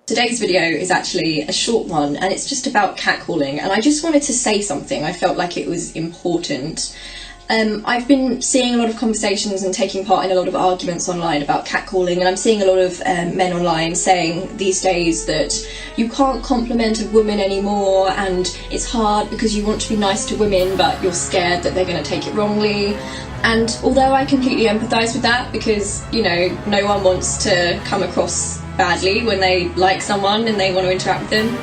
Today's video is actually a short one and it's just about catcalling, and I just wanted to say something. I felt like it was important. I've been seeing a lot of conversations and taking part in a lot of arguments online about catcalling, and I'm seeing a lot of men online saying these days that you can't compliment a woman anymore and it's hard because you want to be nice to women but you're scared that they're going to take it wrongly. And although I completely empathise with that, because, you know, no one wants to come across badly when they like someone and they want to interact with them,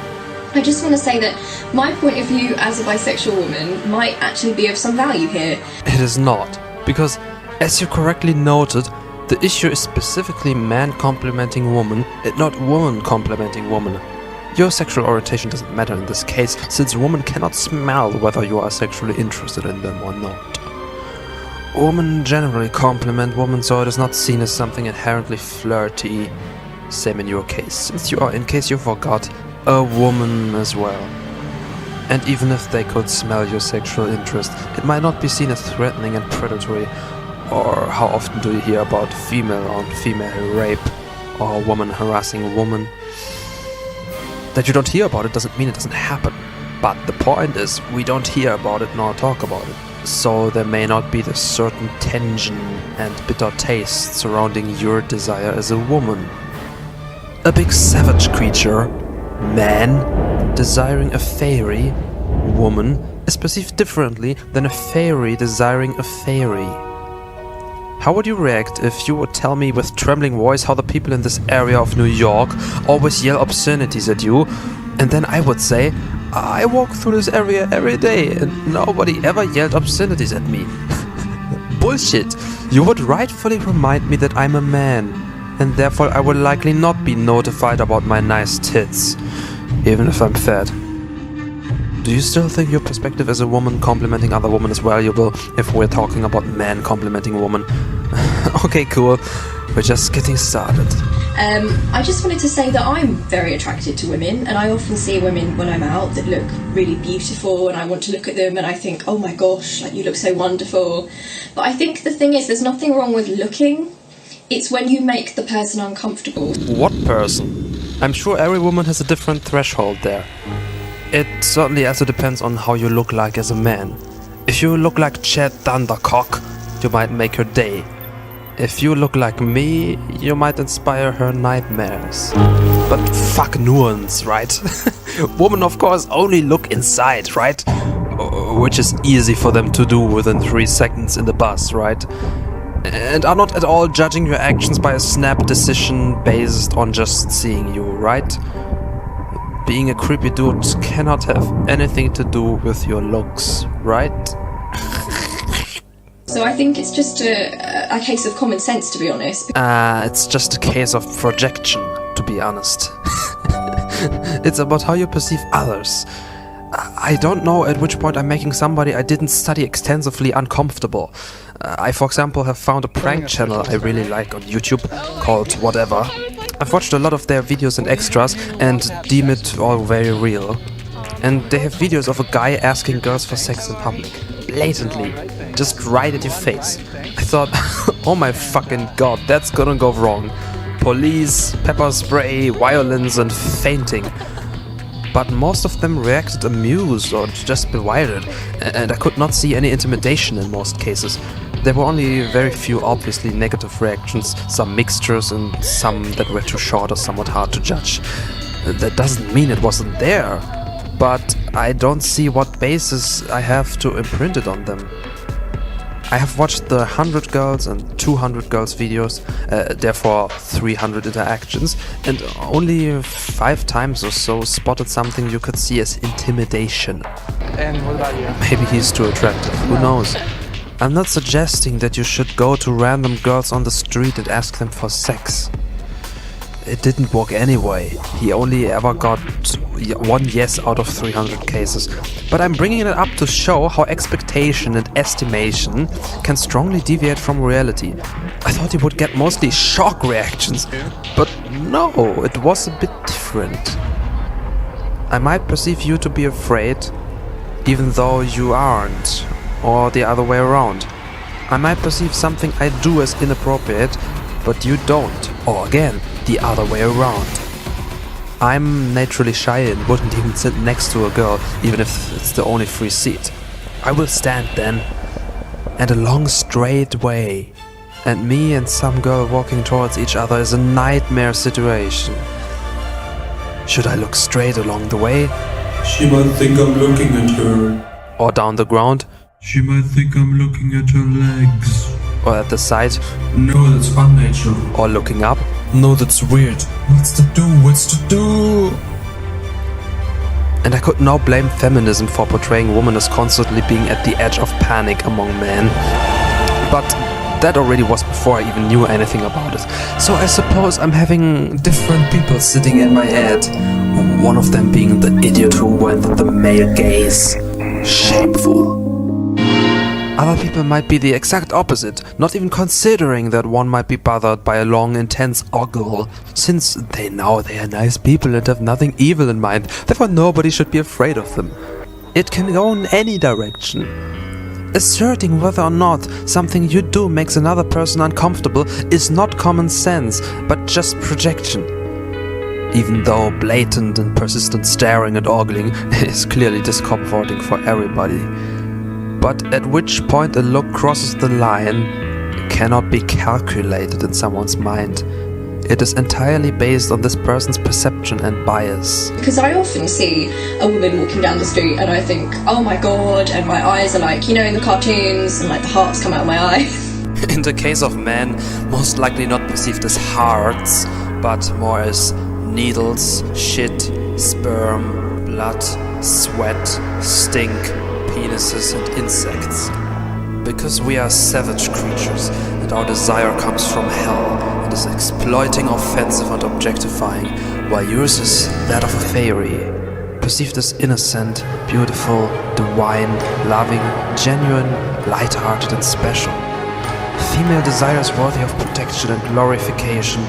I just want to say that my point of view as a bisexual woman might actually be of some value here. It is not, because as you correctly noted, the issue is specifically man complimenting woman and not woman complimenting woman. Your sexual orientation doesn't matter in this case, since women cannot smell whether you are sexually interested in them or not. Women generally compliment women, so it is not seen as something inherently flirty. Same in your case, since you are, in case you forgot, a woman as well. And even if they could smell your sexual interest, it might not be seen as threatening and predatory. Or how often do you hear about female on female rape or a woman harassing a woman? That you don't hear about it doesn't mean it doesn't happen. But the point is, we don't hear about it nor talk about it. So there may not be the certain tension and bitter taste surrounding your desire as a woman. A big savage creature, man, desiring a fairy, woman, is perceived differently than a fairy desiring a fairy. How would you react if you would tell me with trembling voice how the people in this area of New York always yell obscenities at you, and then I would say, I walk through this area every day and nobody ever yelled obscenities at me? Bullshit! You would rightfully remind me that I'm a man, and therefore I will likely not be notified about my nice tits, even if I'm fat. Do you still think your perspective as a woman complimenting other women is valuable if we're talking about men complimenting women? Okay, cool. We're just getting started. I just wanted to say that I'm very attracted to women, and I often see women when I'm out that look really beautiful, and I want to look at them and I think, oh my gosh, like, you look so wonderful. But I think the thing is, there's nothing wrong with looking. It's when you make the person uncomfortable. What person? I'm sure every woman has a different threshold there. It certainly also depends on how you look like as a man. If you look like Chad Thundercock, you might make her day. If you look like me, you might inspire her nightmares. But fuck nuance, right? Women of course only look inside, right? Which is easy for them to do within 3 seconds in the bus, right? And are not at all judging your actions by a snap decision based on just seeing you, right? Being a creepy dude cannot have anything to do with your looks, right? So I think it's just a case of common sense, to be honest. It's just a case of projection, to be honest. It's about how you perceive others. I don't know at which point I'm making somebody I didn't study extensively uncomfortable. I, for example, have found a prank channel I really like on YouTube called Whatever. I've watched a lot of their videos and extras and deem it all very real. And they have videos of a guy asking girls for sex in public. Blatantly. Just right at your face. I thought, oh my fucking god, that's gonna go wrong. Police, pepper spray, violence and fainting. But most of them reacted amused or just bewildered, and I could not see any intimidation in most cases. There were only very few obviously negative reactions, some mixtures and some that were too short or somewhat hard to judge. That doesn't mean it wasn't there, but I don't see what basis I have to imprint it on them. I have watched the 100 girls and 200 girls videos, therefore 300 interactions, and only 5 times or so spotted something you could see as intimidation. And what about you? Maybe he's too attractive, who knows? I'm not suggesting that you should go to random girls on the street and ask them for sex. It didn't work anyway. He only ever got 1 yes out of 300 cases. But I'm bringing it up to show how expectation and estimation can strongly deviate from reality. I thought he would get mostly shock reactions, but no, it was a bit different. I might perceive you to be afraid, even though you aren't, or the other way around. I might perceive something I do as inappropriate, but you don't, or again, the other way around. I'm naturally shy and wouldn't even sit next to a girl, even if it's the only free seat. I will stand then, and a long straight way, and me and some girl walking towards each other is a nightmare situation. Should I look straight along the way? She might think I'm looking at her. Or down the ground? She might think I'm looking at her legs. Or at the side? No, that's unnatural. Or looking up? No, that's weird. What's to do? What's to do? And I could now blame feminism for portraying women as constantly being at the edge of panic among men. But that already was before I even knew anything about it. So I suppose I'm having different people sitting in my head. One of them being the idiot who went with the male gaze. Shameful. Other people might be the exact opposite, not even considering that one might be bothered by a long, intense ogle, since they know they are nice people and have nothing evil in mind, therefore nobody should be afraid of them. It can go in any direction. Asserting whether or not something you do makes another person uncomfortable is not common sense, but just projection. Even though blatant and persistent staring and ogling is clearly discomforting for everybody. But at which point a look crosses the line cannot be calculated in someone's mind. It is entirely based on this person's perception and bias. Because I often see a woman walking down the street and I think, oh my god, and my eyes are like, you know, in the cartoons, and like the hearts come out of my eyes. In the case of men, most likely not perceived as hearts, but more as needles, shit, sperm, blood, sweat, stink, penises and insects. Because we are savage creatures and our desire comes from hell and is exploiting, offensive and objectifying, while yours is that of a fairy, perceived as innocent, beautiful, divine, loving, genuine, light-hearted and special. Female desire is worthy of protection and glorification.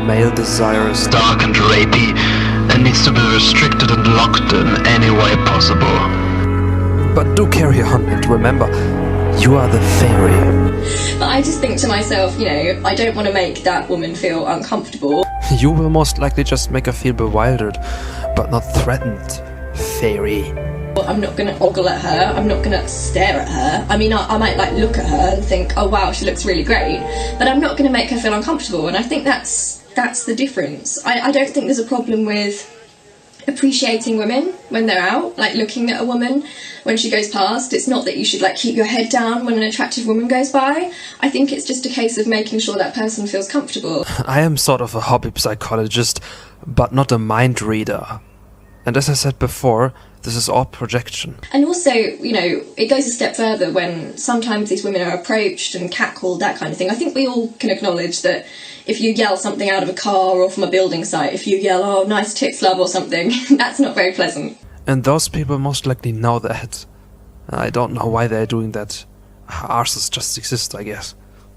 Male desire is dark and rapey and needs to be restricted and locked in any way possible. But do carry on and remember, you are the fairy. But I just think to myself, you know, I don't want to make that woman feel uncomfortable. You will most likely just make her feel bewildered, but not threatened, fairy. I'm not going to ogle at her, I'm not going to stare at her. I mean, I might like look at her and think, oh wow, she looks really great, but I'm not going to make her feel uncomfortable, and I think that's the difference. I don't think there's a problem with appreciating women when they're out, like looking at a woman when she goes past. It's not that you should like keep your head down when an attractive woman goes by. I think it's just a case of making sure that person feels comfortable. I am sort of a hobby psychologist, but not a mind reader. And as I said before, this is all projection. And also, you know, it goes a step further when sometimes these women are approached and catcalled, that kind of thing. I think we all can acknowledge that if you yell something out of a car or from a building site, if you yell, oh, nice tits, love, or something, that's not very pleasant. And those people most likely know that. I don't know why they're doing that. Arses just exist, I guess.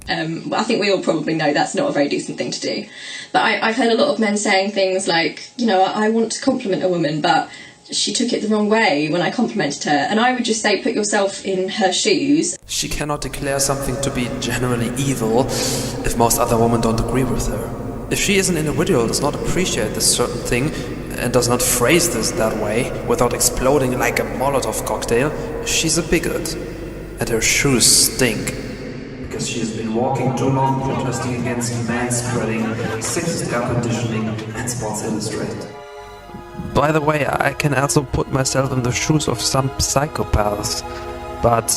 I think we all probably know that's not a very decent thing to do. But I've heard a lot of men saying things like, you know, I want to compliment a woman, but she took it the wrong way when I complimented her. And I would just say, put yourself in her shoes. She cannot declare something to be generally evil if most other women don't agree with her. If she as an individual does not appreciate this certain thing and does not phrase this that way without exploding like a Molotov cocktail, she's a bigot. And her shoes stink. Because she has been walking too long protesting against manspreading, sexist air conditioning and Sports Illustrated. By the way, I can also put myself in the shoes of some psychopaths, but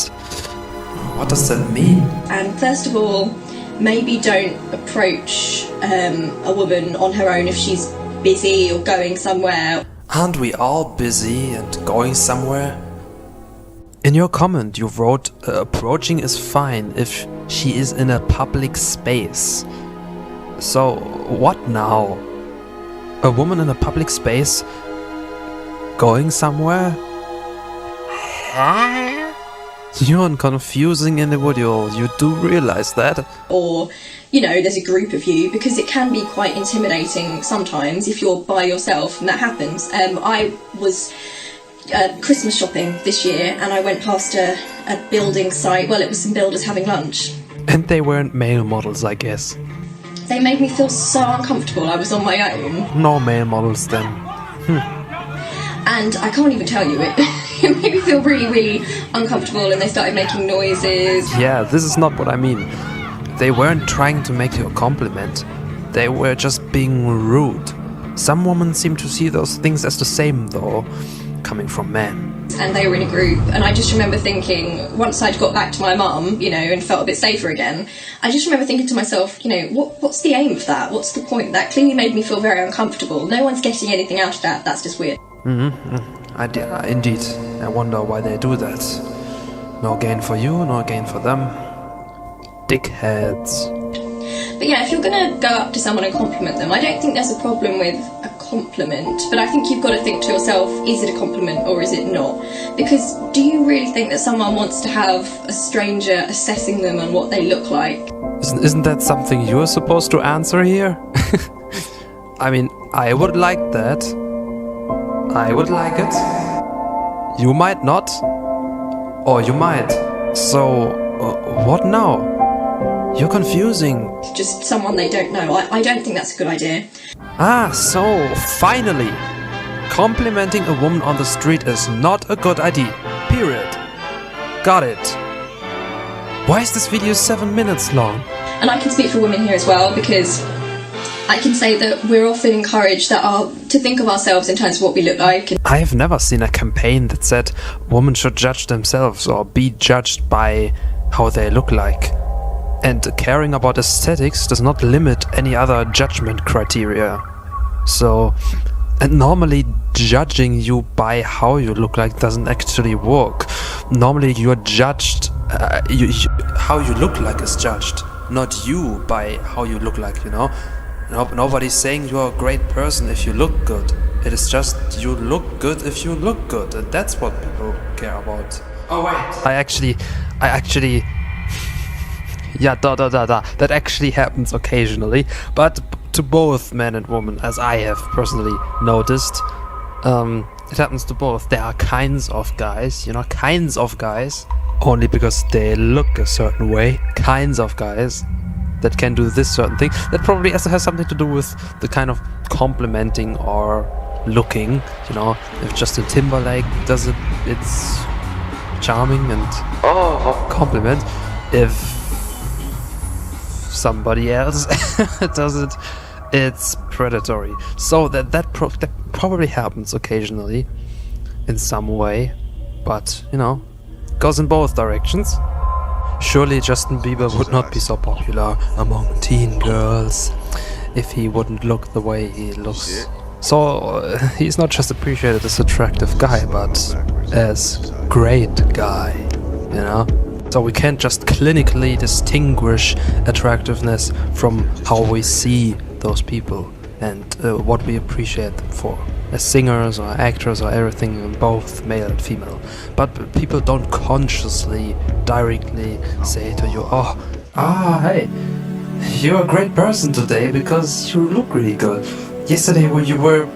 what does that mean? And first of all, maybe don't approach a woman on her own if she's busy or going somewhere. Aren't we all busy and going somewhere? In your comment you wrote, approaching is fine if she is in a public space. So, what now? A woman in a public space going somewhere? You're a confusing individual, you do realize that? Or, you know, there's a group of you, because it can be quite intimidating sometimes if you're by yourself, and that happens. I was Christmas shopping this year and I went past a building site. Well, it was some builders having lunch. And they weren't male models, I guess. They made me feel so uncomfortable. I was on my own. No male models then. And I can't even tell you, it made me feel really, really uncomfortable, and they started making noises. Yeah, this is not what I mean. They weren't trying to make you a compliment. They were just being rude. Some women seem to see those things as the same, though, coming from men. And they were in a group, and I just remember thinking, once I'd got back to my mum, you know, and felt a bit safer again, I just remember thinking to myself, you know, what's the aim of that? What's the point? That clearly made me feel very uncomfortable. No one's getting anything out of that. That's just weird. Indeed. I wonder why they do that. No gain for you, no gain for them. Dickheads. But yeah, if you're going to go up to someone and compliment them, I don't think there's a problem with a compliment, but I think you've got to think to yourself, is it a compliment or is it not? Because do you really think that someone wants to have a stranger assessing them on what they look like? Isn't that something you're supposed to answer here? I mean, I would like that. I would like it. You might not. Or you might. So, what now? You're confusing. Just someone they don't know. I don't think that's a good idea. So, finally! Complimenting a woman on the street is not a good idea. Period. Got it. Why is this video 7 minutes long? And I can speak for women here as well, because I can say that we're often encouraged to think of ourselves in terms of what we look like. I have never seen a campaign that said women should judge themselves or be judged by how they look like. And caring about aesthetics does not limit any other judgment criteria. So, and normally judging you by how you look like doesn't actually work. Normally you're judged, how you look like is judged, not you by how you look like, you know? Nobody's saying you're a great person if you look good. It is just you look good if you look good, and that's what people care about. Oh wait. I actually yeah, that actually happens occasionally, but to both men and women, as I have personally noticed. It happens to both. There are kinds of guys, only because they look a certain way, kinds of guys that can do this certain thing. That probably has something to do with the kind of complimenting or looking, if Justin Timberlake does it, it's charming and compliment. If somebody else does it, it's predatory. So that probably happens occasionally in some way, but goes in both directions. Surely Justin Bieber would not be so popular among teen girls if he wouldn't look the way he looks. So he's not just appreciated as attractive guy, but as great guy, So we can't just clinically distinguish attractiveness from how we see those people and what we appreciate them for, as singers or actors or everything, both male and female. But people don't consciously, directly say to you, hey, you're a great person today because you look really good. Yesterday when you were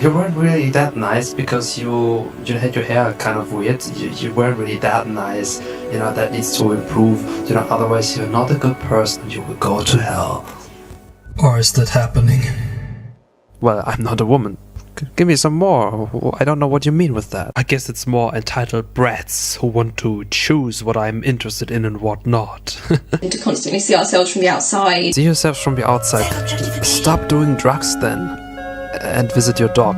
you weren't really that nice because you had your hair kind of weird. You weren't really that nice. That needs to improve. Otherwise you're not a good person. You will go to hell. Or is that happening? Well, I'm not a woman. Give me some more. I don't know what you mean with that. I guess it's more entitled brats who want to choose what I'm interested in and what not. And to constantly see ourselves from the outside. See yourselves from the outside. Stop doing drugs then. And visit your doc.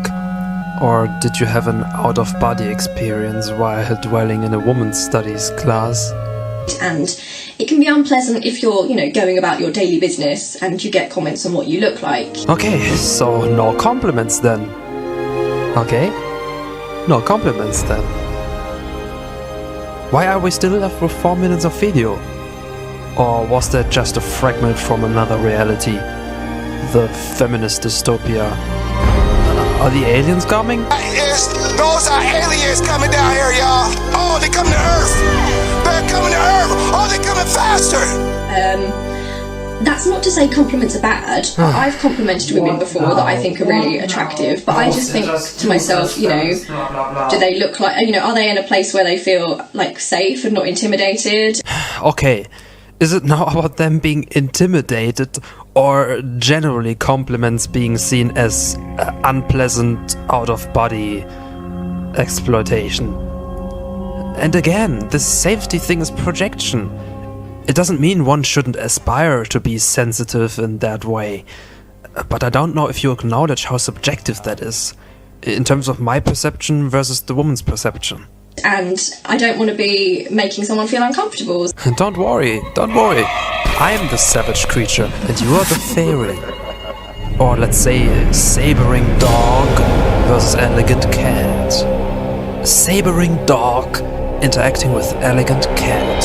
Or did you have an out-of-body experience while dwelling in a women's studies class? And it can be unpleasant if you're, going about your daily business and you get comments on what you look like. Okay, so no compliments then. Okay? No compliments then. Why are we still left with 4 minutes of video? Or was that just a fragment from another reality? The feminist dystopia? Are the aliens coming? Those are aliens coming down here, y'all. Oh, they coming to Earth. They're coming to Earth. Oh, they're coming faster. That's not to say compliments are bad. I've complimented women before that I think are really attractive, but I just think to myself, do they look like, are they in a place where they feel like safe and not intimidated? Okay, Is it now about them being intimidated, or generally compliments being seen as unpleasant, out-of-body exploitation? And again, this safety thing is projection. It doesn't mean one shouldn't aspire to be sensitive in that way. But I don't know if you acknowledge how subjective that is, in terms of my perception versus the woman's perception. And I don't want to be making someone feel uncomfortable. Don't worry. I am the savage creature, and you are the fairy. Or let's say, sabering dog versus elegant cat. Sabering dog interacting with elegant cat.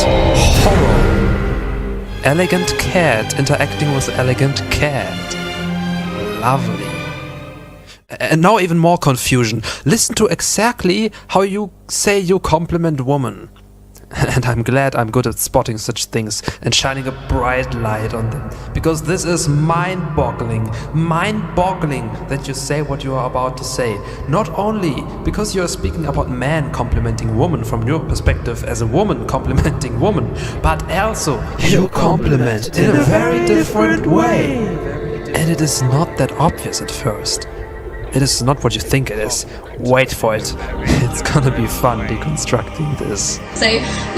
Horror. Elegant cat interacting with elegant cat. Lovely. And now even more confusion. Listen to exactly how you say you compliment woman. And I'm glad I'm good at spotting such things and shining a bright light on them. Because this is mind-boggling. Mind-boggling that you say what you are about to say. Not only because you are speaking about man complimenting woman from your perspective as a woman complimenting woman, but also you compliment in a very different way. And it is not that obvious at first. It is not what you think it is. Wait for it. It's gonna be fun deconstructing this. So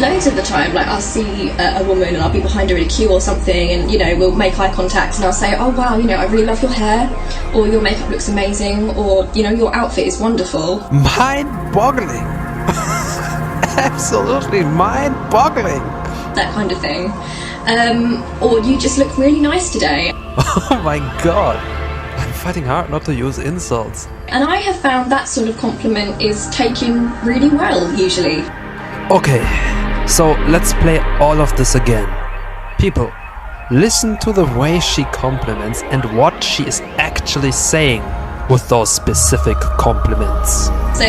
loads of the time, like I'll see a woman and I'll be behind her in a queue or something, and we'll make eye contact and I'll say, oh wow, I really love your hair, or your makeup looks amazing, or your outfit is wonderful. Mind-boggling. Absolutely mind-boggling. That kind of thing. Or you just look really nice today. Oh my god. I'm fighting hard not to use insults. And I have found that sort of compliment is taken really well, usually. Okay, so let's play all of this again. People, listen to the way she compliments and what she is actually saying with those specific compliments. So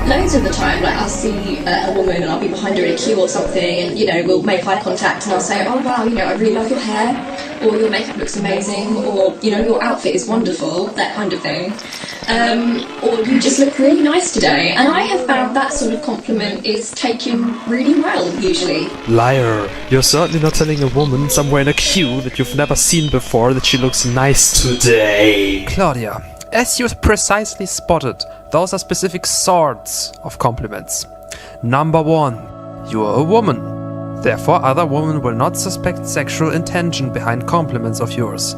loads of the time, like I'll see a woman and I'll be behind her in a queue or something, and we'll make eye contact and I'll say, oh wow, I really love your hair, or your makeup looks amazing, or your outfit is wonderful, that kind of thing. Or you just look really nice today. And I have found that sort of compliment is taken really well, usually. Liar. You're certainly not telling a woman somewhere in a queue that you've never seen before that she looks nice today. Claudia, as you precisely spotted, those are specific sorts of compliments. Number 1, you are a woman. Therefore, other women will not suspect sexual intention behind compliments of yours.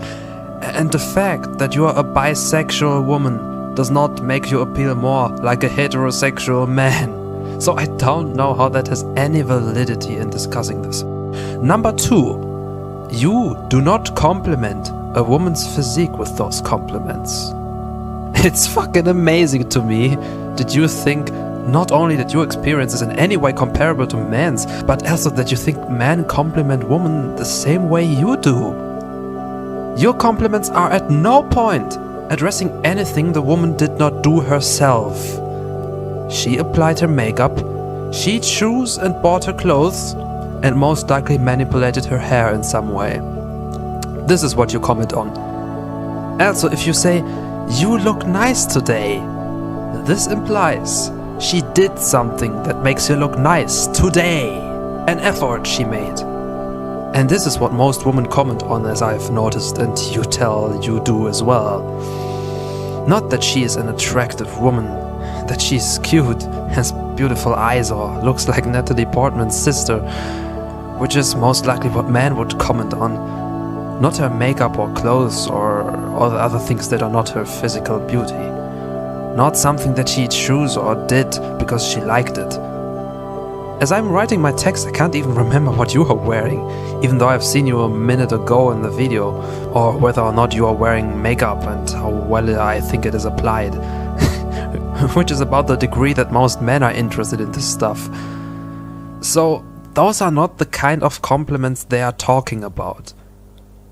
And the fact that you are a bisexual woman does not make you appeal more like a heterosexual man. So I don't know how that has any validity in discussing this. Number 2, you do not compliment a woman's physique with those compliments. It's fucking amazing to me that you think not only that your experience is in any way comparable to man's, but also that you think men compliment women the same way you do. Your compliments are at no point addressing anything the woman did not do herself. She applied her makeup, she chose and bought her clothes, and most likely manipulated her hair in some way. This is what you comment on. Also, if you say, you look nice today, this implies she did something that makes you look nice today. An effort she made. And this is what most women comment on, as I've noticed, and you do as well. Not that she is an attractive woman, that she's cute, has beautiful eyes, or looks like Natalie Portman's sister, which is most likely what men would comment on. Not her makeup or clothes or all the other things that are not her physical beauty. Not something that she chose or did because she liked it. As I'm writing my text, I can't even remember what you are wearing, even though I've seen you a minute ago in the video, or whether or not you are wearing makeup and how well I think it is applied. Which is about the degree that most men are interested in this stuff. So, those are not the kind of compliments they are talking about.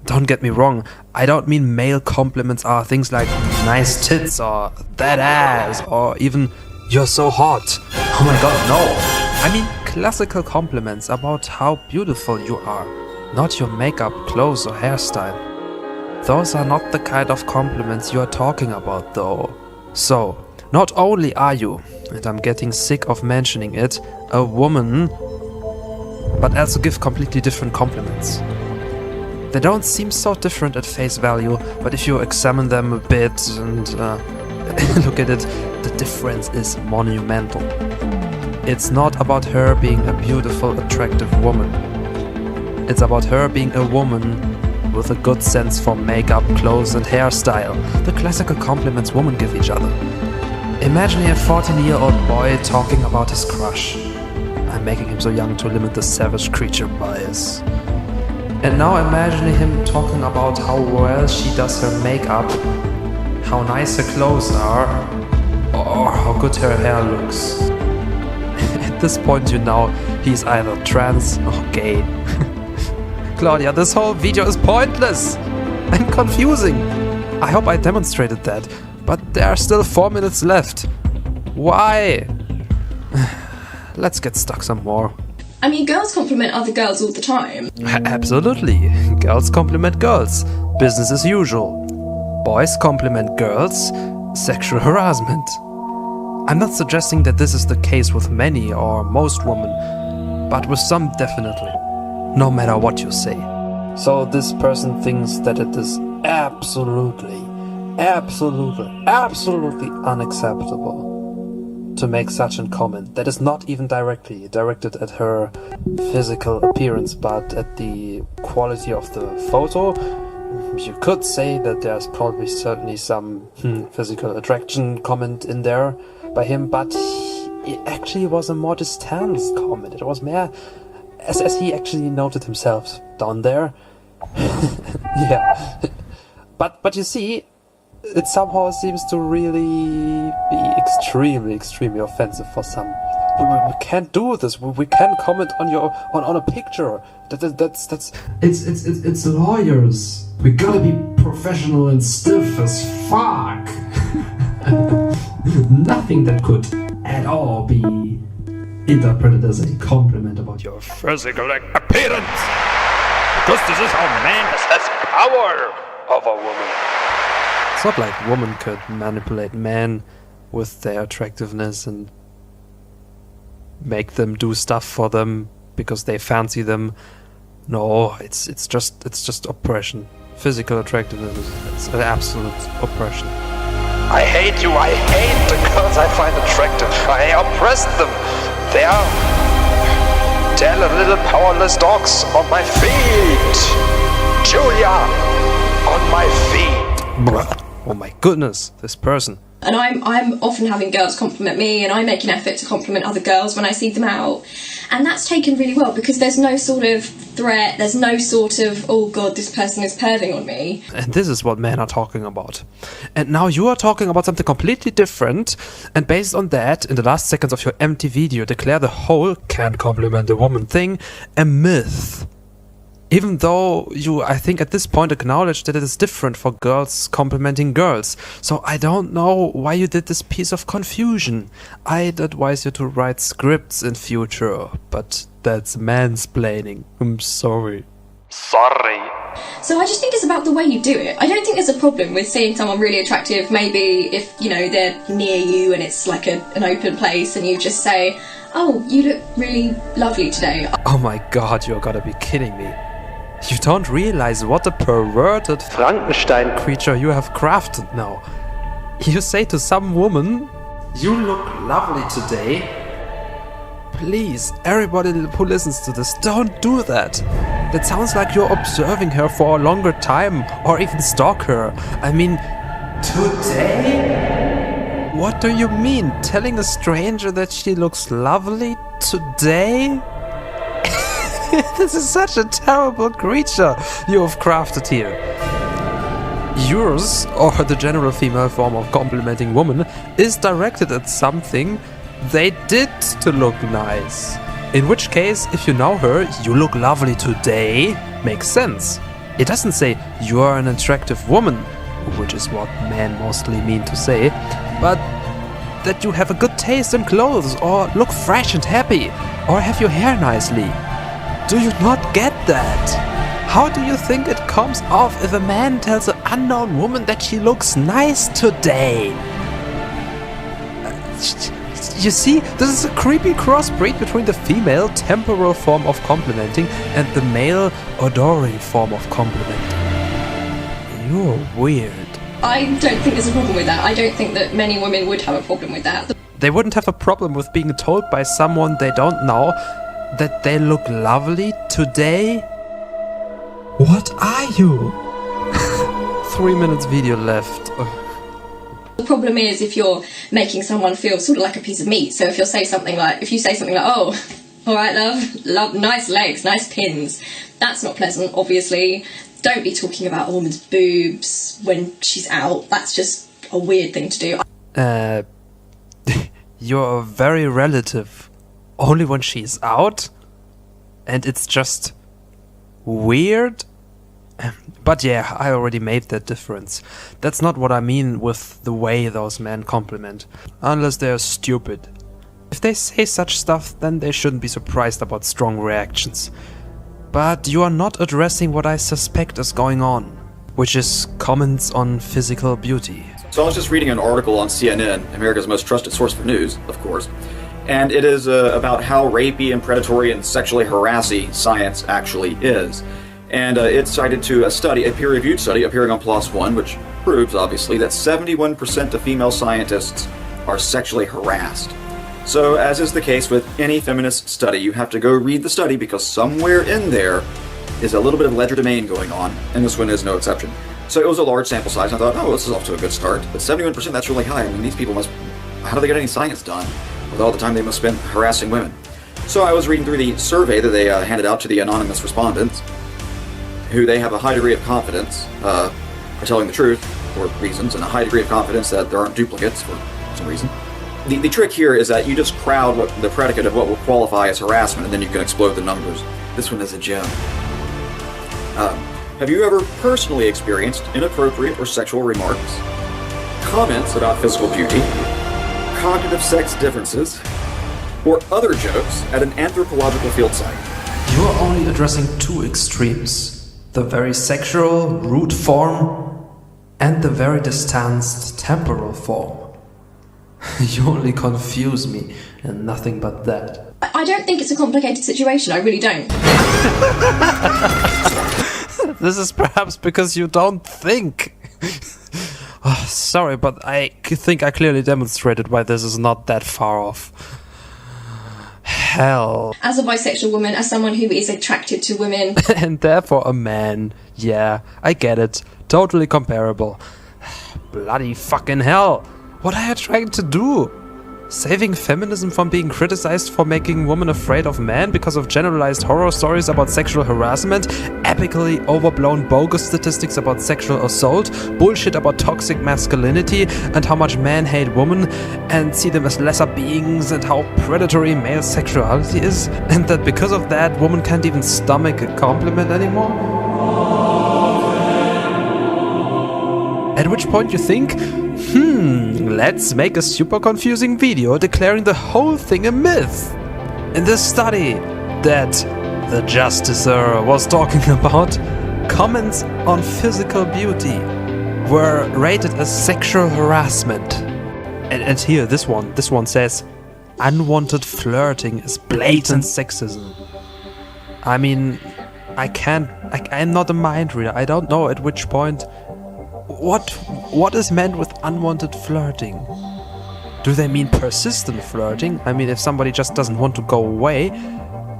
Don't get me wrong, I don't mean male compliments are things like nice tits or that ass or even you're so hot. Oh my god, no. I mean classical compliments about how beautiful you are, not your makeup, clothes or hairstyle. Those are not the kind of compliments you are talking about though. So, not only are you, and I'm getting sick of mentioning it, a woman, but also give completely different compliments. They don't seem so different at face value, but if you examine them a bit and look at it, the difference is monumental. It's not about her being a beautiful, attractive woman. It's about her being a woman with a good sense for makeup, clothes and hairstyle, the classical compliments women give each other. Imagining a 14-year-old boy talking about his crush. I'm making him so young to limit the savage creature bias. And now imagining him talking about how well she does her makeup, how nice her clothes are, or how good her hair looks. At this point you know he's either trans or gay. Claudia, this whole video is pointless and confusing. I hope I demonstrated that, but there are still 4 minutes left. Why? Let's get stuck some more. I mean, girls compliment other girls all the time. Absolutely. Girls compliment girls. Business as usual. Boys compliment girls. Sexual harassment. I'm not suggesting that this is the case with many or most women, but with some definitely. No matter what you say. So this person thinks that it is absolutely unacceptable to make such a comment that is not even directly directed at her physical appearance, but at the quality of the photo. You could say that there's probably certainly some physical attraction comment in there by him, but it actually was a more distanced comment. It was more, as he actually noted himself down there. Yeah. But you see, it somehow seems to really be extremely offensive for some. We can't do this. We can't comment on on a picture. That's It's lawyers. We gotta be professional and stiff as fuck. Nothing that could at all be interpreted as a compliment about your physical appearance. Because this is how man has power over woman. It's not like women could manipulate men with their attractiveness and make them do stuff for them because they fancy them. No, it's just oppression. Physical attractiveness is an absolute oppression. I hate you. I hate the girls I find attractive. I oppress them. They are little powerless dogs on my feet. Julia, on my feet. Oh my goodness, this person. And I'm often having girls compliment me, and I make an effort to compliment other girls when I see them out. And that's taken really well because there's no sort of threat, there's no sort of, oh god, this person is perving on me. And this is what men are talking about. And now you are talking about something completely different, and based on that, in the last seconds of your empty video, declare the whole "can't compliment a woman" thing a myth. Even though you, I think at this point, acknowledge that it is different for girls complimenting girls. So I don't know why you did this piece of confusion. I'd advise you to write scripts in future, but that's mansplaining. I'm sorry. Sorry. So I just think it's about the way you do it. I don't think there's a problem with seeing someone really attractive, maybe if, you know, they're near you and it's like an open place and you just say, oh, you look really lovely today. Oh my god, you're gotta be kidding me. You don't realize what a perverted Frankenstein creature you have crafted now. You say to some woman, you look lovely today. Please, everybody who listens to this, don't do that. That sounds like you're observing her for a longer time, or even stalk her. I mean, today? What do you mean? Telling a stranger that she looks lovely today? This is such a terrible creature you have crafted here. Yours, or the general female form of complimenting women, is directed at something they did to look nice. In which case, if you know her, you look lovely today, makes sense. It doesn't say you are an attractive woman, which is what men mostly mean to say, but that you have a good taste in clothes, or look fresh and happy, or have your hair nicely. Do you not get that? How do you think it comes off if a man tells an unknown woman that she looks nice today? You see, this is a creepy crossbreed between the female temporal form of complimenting and the male adoring form of complimenting. You're weird. I don't think there's a problem with that. I don't think that many women would have a problem with that. They wouldn't have a problem with being told by someone they don't know that they look lovely today? What are you? 3 minutes video left. The problem is if you're making someone feel sort of like a piece of meat. So if you say something like, oh, all right, love, nice legs, nice pins, that's not pleasant, obviously. Don't be talking about a woman's boobs when she's out. That's just a weird thing to do. You're very relative. Only when she's out? And it's just weird? But yeah, I already made that difference. That's not what I mean with the way those men compliment. Unless they're stupid. If they say such stuff, then they shouldn't be surprised about strong reactions. But you are not addressing what I suspect is going on, which is comments on physical beauty. So I was just reading an article on CNN, America's most trusted source for news, of course, and it is about how rapey and predatory and sexually harassing science actually is. And it cited to a peer-reviewed study appearing on PLOS ONE, which proves, obviously, that 71% of female scientists are sexually harassed. So, as is the case with any feminist study, you have to go read the study because somewhere in there is a little bit of legerdemain going on, and this one is no exception. So it was a large sample size, and I thought, oh, this is off to a good start. But 71%, that's really high. I mean, these people how do they get any science done with all the time they must spend harassing women? So I was reading through the survey that they handed out to the anonymous respondents, who they have a high degree of confidence are telling the truth for reasons, and a high degree of confidence that there aren't duplicates for some reason. The trick here is that you just crowd the predicate of what will qualify as harassment, and then you can explode the numbers. This one is a gem. Have you ever personally experienced inappropriate or sexual remarks, comments about physical beauty, cognitive sex differences, or other jokes at an anthropological field site? You are only addressing two extremes. The very sexual, rude form and the very distanced temporal form. You only confuse me and nothing but that. I don't think it's a complicated situation, I really don't. This is perhaps because you don't think. Oh, sorry, but I think I clearly demonstrated why this is not that far off. Hell. As a bisexual woman, as someone who is attracted to women... And therefore a man. Yeah, I get it. Totally comparable. Bloody fucking hell. What are you trying to do? Saving feminism from being criticized for making women afraid of men because of generalized horror stories about sexual harassment, epically overblown bogus statistics about sexual assault, bullshit about toxic masculinity and how much men hate women and see them as lesser beings and how predatory male sexuality is, and that because of that women can't even stomach a compliment anymore? At which point you think, let's make a super confusing video declaring the whole thing a myth. In this study that the Justicer was talking about, comments on physical beauty were rated as sexual harassment. And here, this one says, unwanted flirting is blatant sexism. I mean, I'm not a mind reader. I don't know at which point. What is meant with unwanted flirting? Do they mean persistent flirting? I mean, if somebody just doesn't want to go away,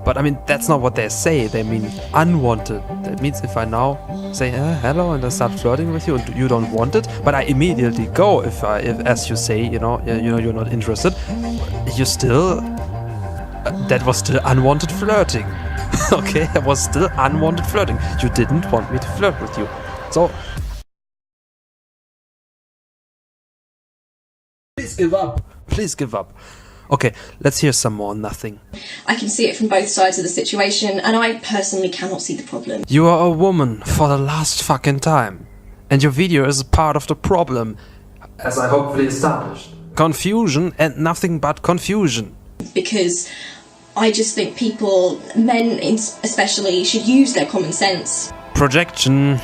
but I mean, that's not what they say. They mean unwanted. That means if I now say hello and I start flirting with you and you don't want it, but I immediately go if as you say, you know you're not interested, you still that was still unwanted flirting. Okay, that was still unwanted flirting. You didn't want me to flirt with you. So please give up. Please give up. Okay, let's hear some more nothing. I can see it from both sides of the situation, and I personally cannot see the problem. You are a woman for the last fucking time. And your video is a part of the problem. As I hopefully established. Confusion and nothing but confusion. Because I just think people, men especially, should use their common sense. Projection.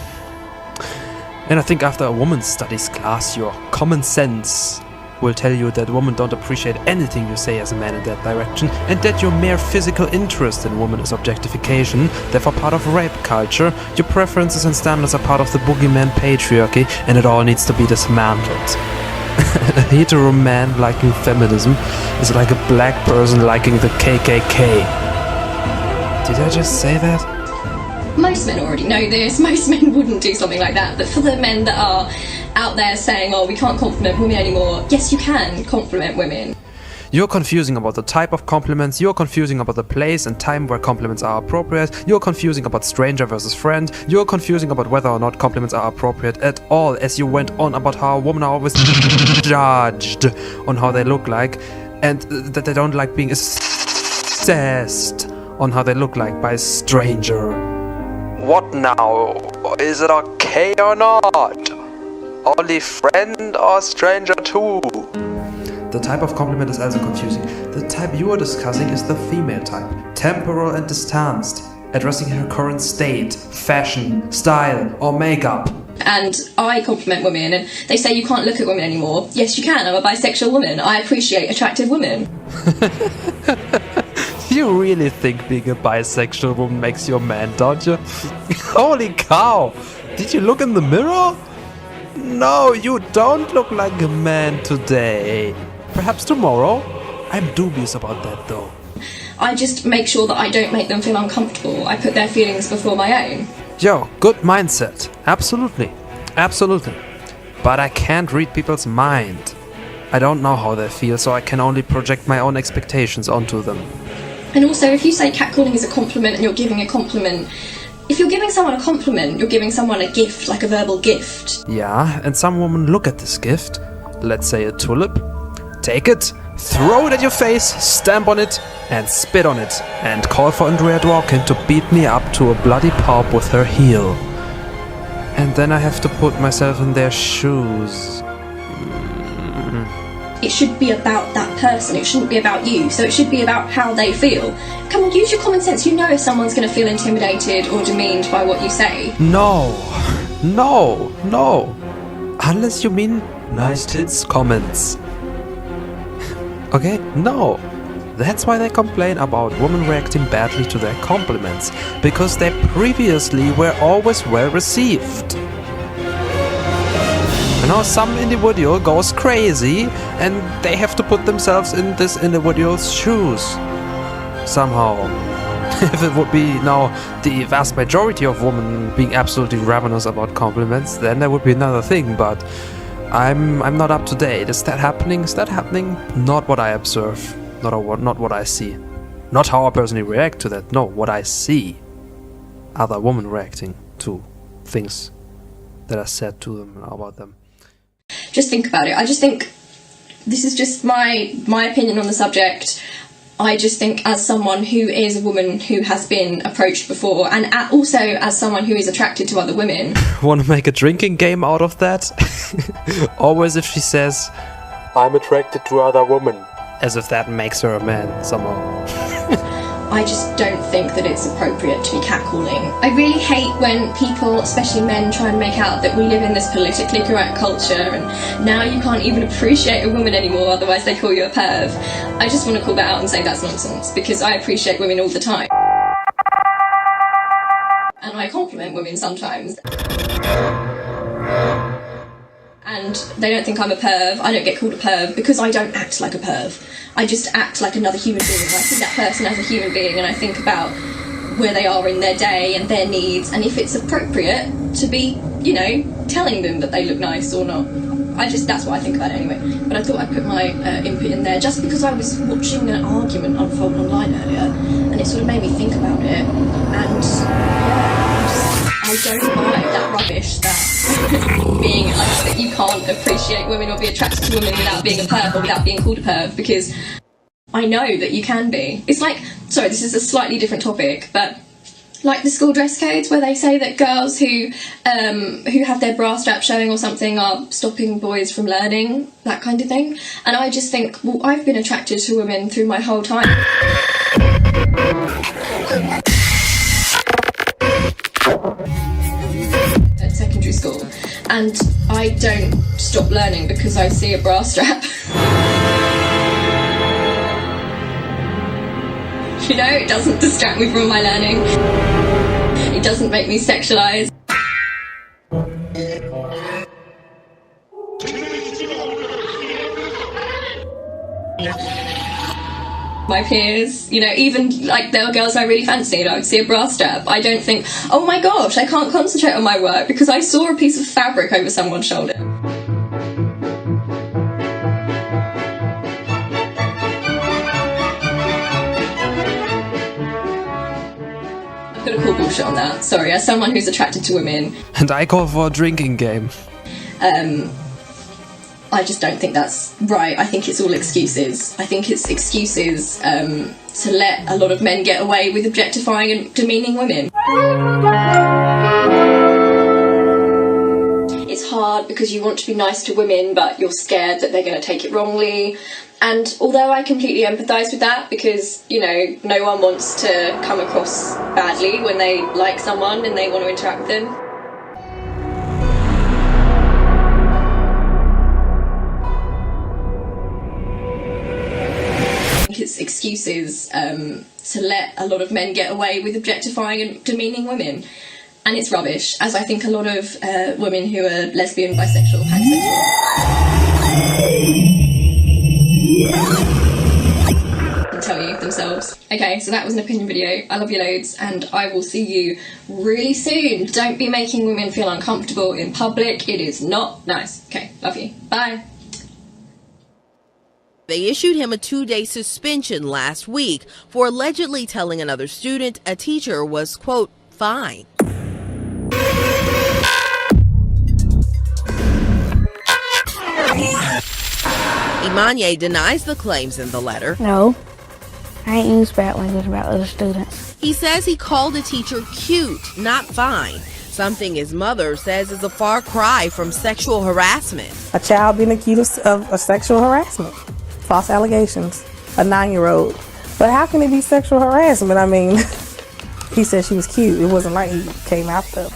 And I think after a women's studies class, your common sense will tell you that women don't appreciate anything you say as a man in that direction, and that your mere physical interest in women is objectification, therefore part of rape culture, your preferences and standards are part of the boogeyman patriarchy, and it all needs to be dismantled. A hetero man liking feminism is like a black person liking the KKK. Did I just say that? Most men already know this, most men wouldn't do something like that, but for the men that are out there saying, oh, we can't compliment women anymore, yes, you can compliment women. You're confusing about the type of compliments, you're confusing about the place and time where compliments are appropriate, you're confusing about stranger versus friend, you're confusing about whether or not compliments are appropriate at all, as you went on about how women are always judged on how they look like, and that they don't like being assessed on how they look like by a stranger. What now? Is it okay or not? Only friend or stranger too? The type of compliment is also confusing. The type you are discussing is the female type. Temporal and distanced, addressing her current state, fashion, style, or makeup. And I compliment women, and they say you can't look at women anymore. Yes, you can. I'm a bisexual woman. I appreciate attractive women. You really think being a bisexual woman makes you a man, don't you? Holy cow! Did you look in the mirror? No, you don't look like a man today. Perhaps tomorrow? I'm dubious about that though. I just make sure that I don't make them feel uncomfortable. I put their feelings before my own. Yo, good mindset. Absolutely. Absolutely. But I can't read people's mind. I don't know how they feel, so I can only project my own expectations onto them. And also, if you say catcalling is a compliment and you're giving a compliment, if you're giving someone a compliment, you're giving someone a gift, like a verbal gift. Yeah, and some women look at this gift, let's say a tulip, take it, throw it at your face, stamp on it, and spit on it, and call for Andrea Dworkin to beat me up to a bloody pulp with her heel. And then I have to put myself in their shoes. It should be about that person, it shouldn't be about you, so it should be about how they feel. Come on, use your common sense, you know if someone's going to feel intimidated or demeaned by what you say. No. Unless you mean nice tits comments. Okay, no. That's why they complain about women reacting badly to their compliments, because they previously were always well received. You know, some individual goes crazy and they have to put themselves in this individual's shoes. Somehow. If it would be now the vast majority of women being absolutely ravenous about compliments, then that would be another thing, but I'm not up to date. Is that happening? Not what I observe. Not what I see. Not how I personally react to that. No, what I see. Other women reacting to things that are said to them and about them. Just think about it. I just think, this is just my opinion on the subject. I just think, as someone who is a woman who has been approached before, and also as someone who is attracted to other women. Want to make a drinking game out of that? Always if she says, I'm attracted to other women. As if that makes her a man somehow. I just don't think that it's appropriate to be catcalling. I really hate when people, especially men, try and make out that we live in this politically correct culture and now you can't even appreciate a woman anymore, otherwise they call you a perv. I just want to call that out and say that's nonsense, because I appreciate women all the time. And I compliment women sometimes. And they don't think I'm a perv. I don't get called a perv because I don't act like a perv. I just act like another human being. I see that person as a human being and I think about where they are in their day and their needs, and if it's appropriate to be, you know, telling them that they look nice or not. That's what I think about it anyway. But I thought I'd put my input in there just because I was watching an argument unfold online earlier and it sort of made me think about it. And I don't buy that rubbish that being like that you can't appreciate women or be attracted to women without being a perv or without being called a perv, because I know that you can be. It's like, sorry, this is a slightly different topic, but like the school dress codes where they say that girls who have their bra strap showing or something are stopping boys from learning, that kind of thing. And I just think, well, I've been attracted to women through my whole time. At secondary school, And I don't stop learning because I see a bra strap. You know, it doesn't distract me from my learning. It doesn't make me sexualized. My peers, you know, even like there were girls I really fancied, I would see a bra strap. I don't think, oh my gosh, I can't concentrate on my work because I saw a piece of fabric over someone's shoulder. I'm gonna call bullshit on that, sorry, as someone who's attracted to women. And I call for a drinking game. I just don't think that's right. I think it's all excuses. I think it's excuses to let a lot of men get away with objectifying and demeaning women. It's hard because you want to be nice to women, but you're scared that they're going to take it wrongly. And although I completely empathise with that, because, you know, no one wants to come across badly when they like someone and they want to interact with them. It's excuses to let a lot of men get away with objectifying and demeaning women, and it's rubbish, as I think a lot of women who are lesbian, bisexual, pansexual can tell you themselves. Okay, so that was an opinion video. I love you loads, and I will see you really soon. Don't be making women feel uncomfortable in public. It is not nice. Okay, love you. Bye. They issued him a 2-day suspension last week for allegedly telling another student a teacher was, quote, fine. Imanye denies the claims in the letter. No, I ain't used bad language about other students. He says he called the teacher cute, not fine. Something his mother says is a far cry from sexual harassment. A child being accused of sexual harassment. False allegations, a 9-year-old. But how can it be sexual harassment? I mean, he said she was cute. It wasn't like he came after her.